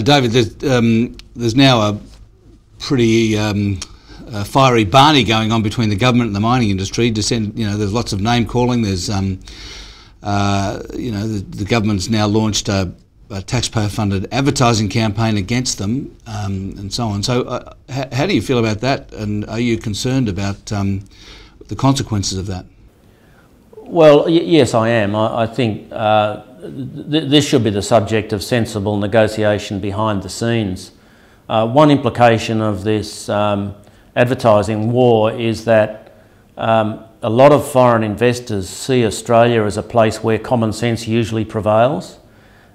David, there's now a pretty fiery barney going on between the government and the mining industry. There's lots of name calling. There's, the government's now launched a taxpayer-funded advertising campaign against them, and so on. So, how do you feel about that? And are you concerned about the consequences of that? Well, yes, I am. I think this should be the subject of sensible negotiation behind the scenes. One implication of this advertising war is that a lot of foreign investors see Australia as a place where common sense usually prevails,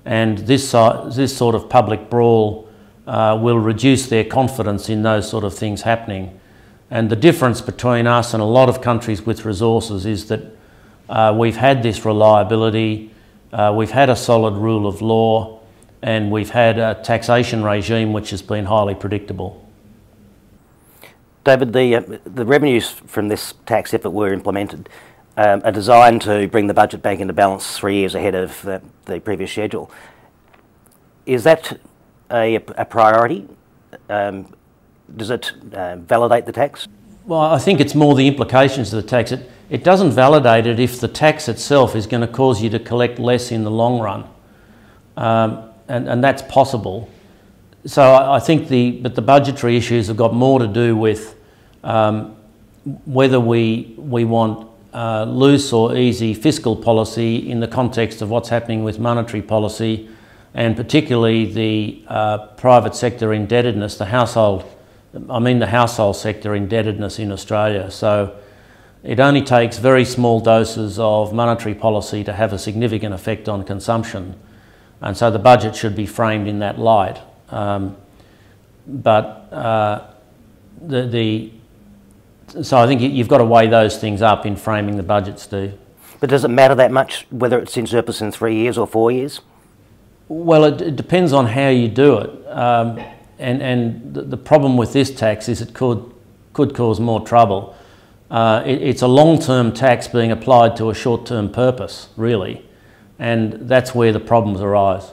and this sort of public brawl will reduce their confidence in those sort of things happening. And the difference between us and a lot of countries with resources is that we've had this reliability, we've had a solid rule of law, and we've had a taxation regime which has been highly predictable. David, the revenues from this tax, if it were implemented, are designed to bring the budget back into balance 3 years ahead of the previous schedule. Is that a priority? Does it validate the tax? Well, I think it's more the implications of the tax. It doesn't validate it if the tax itself is going to cause you to collect less in the long run, and that's possible. So I think the budgetary issues have got more to do with whether we want loose or easy fiscal policy in the context of what's happening with monetary policy, and particularly the private sector indebtedness, the household sector indebtedness in Australia. So it only takes very small doses of monetary policy to have a significant effect on consumption, and so the budget should be framed in that light. So I think you've got to weigh those things up in framing the budget, Steve. But does it matter that much whether it's in surplus in 3 years or 4 years? Well, it depends on how you do it. And the problem with this tax is it could cause more trouble. It's a long-term tax being applied to a short-term purpose, really, and that's where the problems arise.